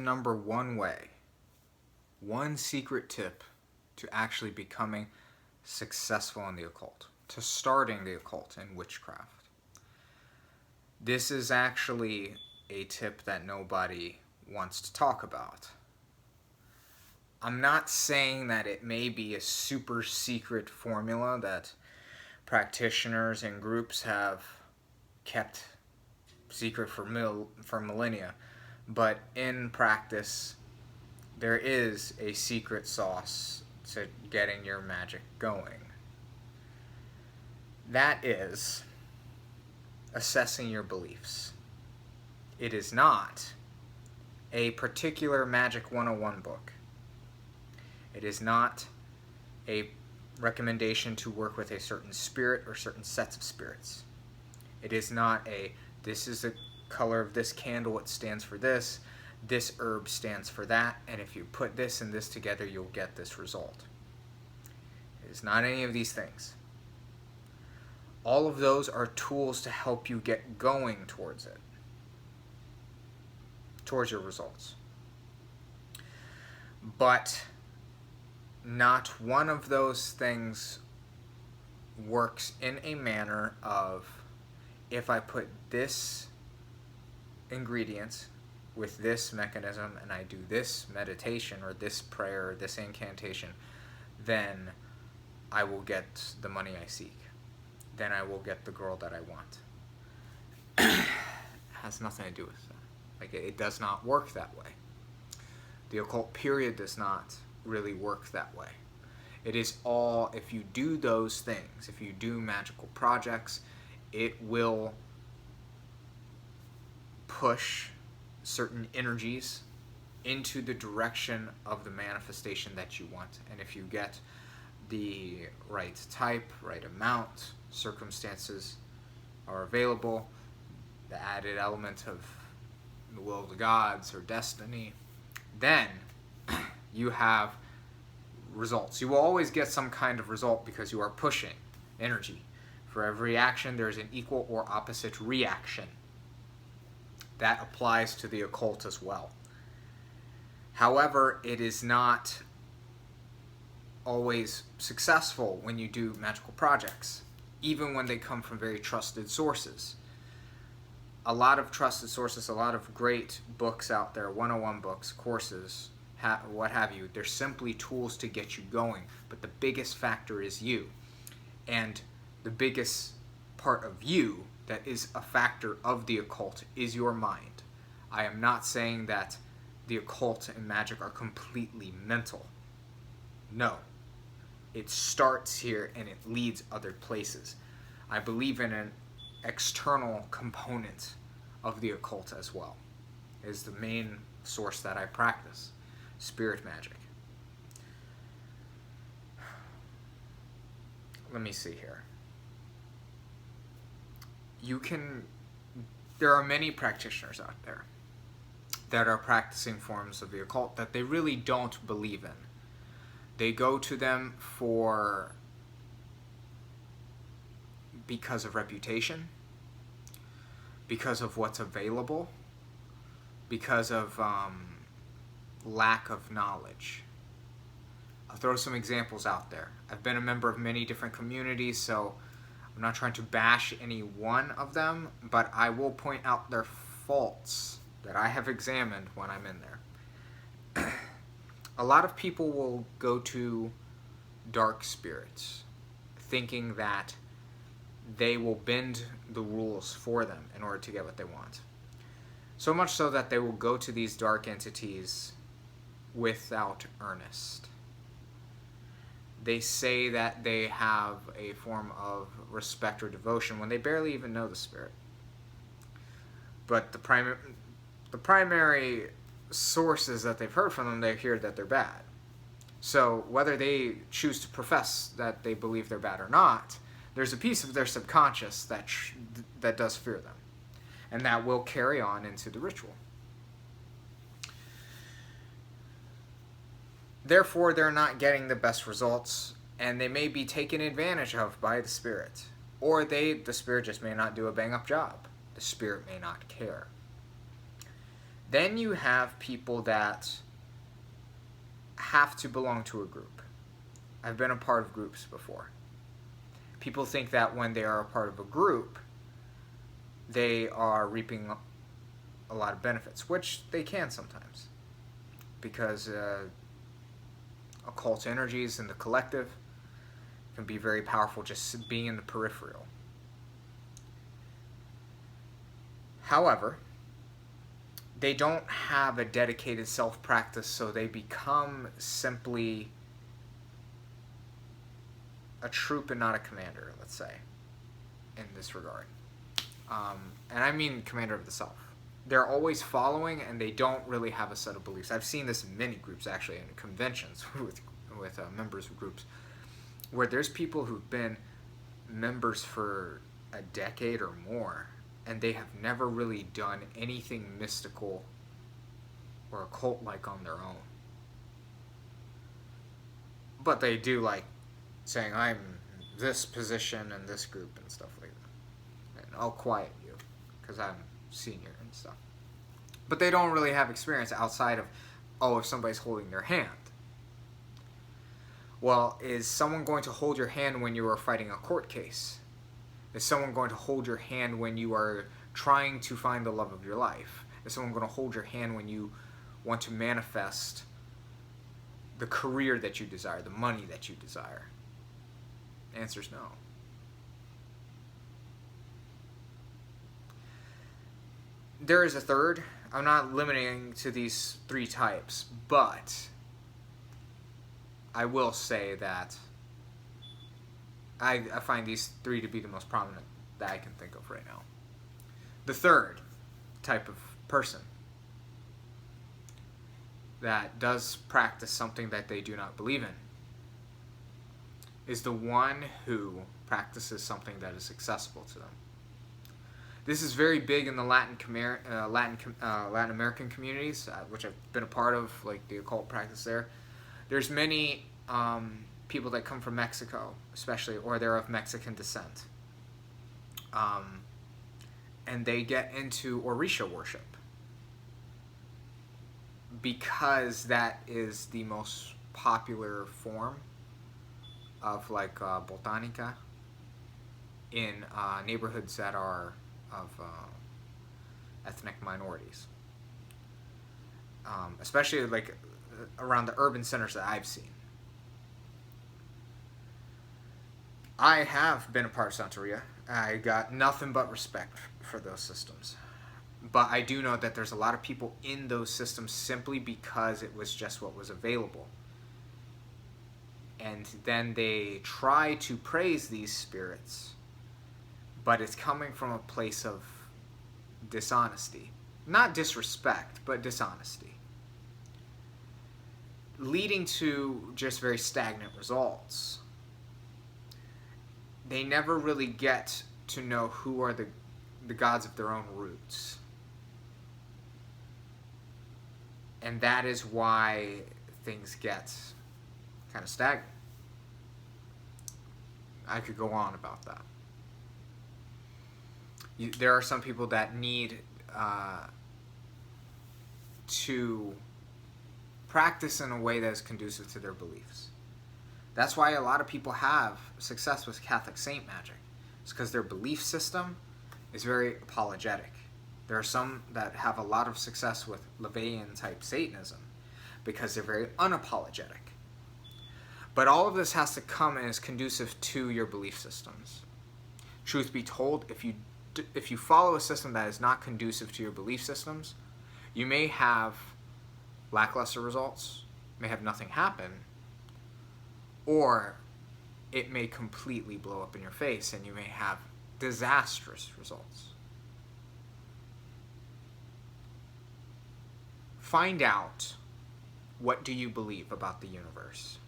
number one way, one secret tip to actually becoming successful in the occult, to starting the occult and witchcraft. This is actually a tip that nobody wants to talk about. I'm not saying that it may be a super secret formula that practitioners and groups have kept secret for millennia, but in practice, there is a secret sauce to getting your magic going. That is assessing your beliefs. It is not a particular Magic 101 book. It is not a recommendation to work with a certain spirit or certain sets of spirits. It is not a, this is the color of this candle, it stands for this herb stands for that, and if you put this and this together, you'll get this result. It is not any of these things. All of those are tools to help you get going towards it, towards your results. But not one of those things works in a manner of, if I put this ingredient with this mechanism and I do this meditation or this prayer or this incantation, then I will get the money I seek. Then I will get the girl that I want. It has nothing to do with that. Like, it does not work that way. The occult period does not really work that way. It is all, if you do those things, if you do magical projects, it will push certain energies into the direction of the manifestation that you want. And if you get the right type, right amount, circumstances are available, the added element of the will of the gods or destiny, then you have results. You will always get some kind of result because you are pushing energy. For every action, there is an equal or opposite reaction. That applies to the occult as well. However, it is not always successful when you do magical projects, even when they come from very trusted sources. A lot of trusted sources, a lot of great books out there, 101 books, courses, what have you, they're simply tools to get you going, but the biggest factor is you. And the biggest part of you that is a factor of the occult is your mind. I am not saying that the occult and magic are completely mental. No. It starts here and it leads other places. I believe in an external component of the occult as well. It is the main source that I practice. Spirit magic. Let me see here. There are many practitioners out there that are practicing forms of the occult that they really don't believe in. They go to them because of reputation, because of what's available, because of lack of knowledge. I'll throw some examples out there. I've been a member of many different communities, so I'm not trying to bash any one of them, but I will point out their faults that I have examined when I'm in there. A lot of people will go to dark spirits thinking that they will bend the rules for them in order to get what they want. So much so that they will go to these dark entities without earnest. They say that they have a form of respect or devotion when they barely even know the spirit. But the primary sources that they've heard from them, they hear that they're bad. So whether they choose to profess that they believe they're bad or not, there's a piece of their subconscious that does fear them. And that will carry on into the ritual. Therefore, they're not getting the best results, and they may be taken advantage of by the spirit. Or the spirit just may not do a bang-up job. The spirit may not care. Then you have people that have to belong to a group. I've been a part of groups before. People think that when they are a part of a group, they are reaping a lot of benefits, which they can sometimes, because occult energies in the collective can be very powerful just being in the peripheral. However, they don't have a dedicated self-practice, so they become simply a troop and not a commander, let's say, in this regard. And I mean commander of the self. They're always following, and they don't really have a set of beliefs. I've seen this in many groups, actually, in conventions with members of groups, where there's people who've been members for a decade or more, and they have never really done anything mystical or occult-like on their own. But they do like saying, I'm this position in this group and stuff like that. And I'll quiet you because I'm senior and stuff. But they don't really have experience outside of, if somebody's holding their hand. Well, is someone going to hold your hand when you are fighting a court case? Is someone going to hold your hand when you are trying to find the love of your life? Is someone going to hold your hand when you want to manifest the career that you desire, the money that you desire? The answer is no. There is a third. I'm not limiting to these three types, but I will say that I find these three to be the most prominent that I can think of right now. The third type of person that does practice something that they do not believe in is the one who practices something that is accessible to them. This is very big in the Latin American communities, which I've been a part of, like the occult practice there. There's many people that come from Mexico, especially, or they're of Mexican descent. And they get into Orisha worship because that is the most popular form of like botanica in neighborhoods that are of ethnic minorities, especially like around the urban centers that I've seen. I have been a part of Santeria. I got nothing but respect for those systems. But I do know that there's a lot of people in those systems simply because it was just what was available. And then they try to praise these spirits, but it's coming from a place of dishonesty. Not disrespect, but dishonesty. Leading to just very stagnant results. They never really get to know who are the gods of their own roots. And that is why things get kind of stagnant. I could go on about that. There are some people that need to practice in a way that is conducive to their beliefs. That's why a lot of people have success with Catholic saint magic. It's because their belief system is very apologetic. There are some that have a lot of success with LaVeyan type Satanism because they're very unapologetic. But all of this has to come and is conducive to your belief systems. Truth be told, if you follow a system that is not conducive to your belief systems, you may have lackluster results, may have nothing happen, or it may completely blow up in your face and you may have disastrous results. Find out, what do you believe about the universe?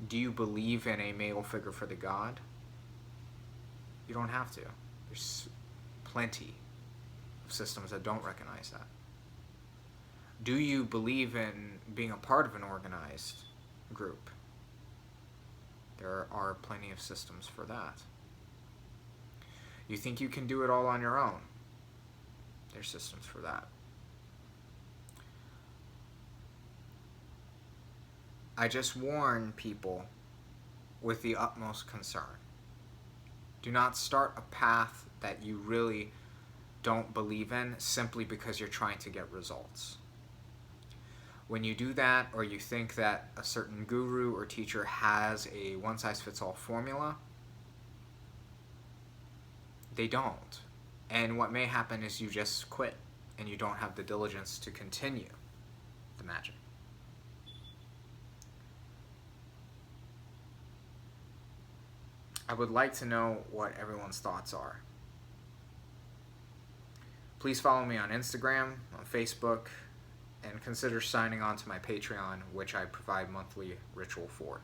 Do you believe in a male figure for the god? You don't have to. There's plenty of systems that don't recognize that. Do you believe in being a part of an organized group? There are plenty of systems for that. You think you can do it all on your own? There's systems for that. I just warn people with the utmost concern. Do not start a path that you really don't believe in simply because you're trying to get results. When you do that, or you think that a certain guru or teacher has a one-size-fits-all formula, they don't. And what may happen is you just quit and you don't have the diligence to continue the magic. I would like to know what everyone's thoughts are. Please follow me on Instagram, on Facebook, and consider signing on to my Patreon, which I provide monthly ritual for.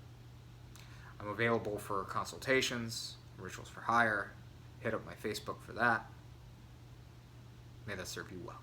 I'm available for consultations, rituals for hire. Hit up my Facebook for that. May that serve you well.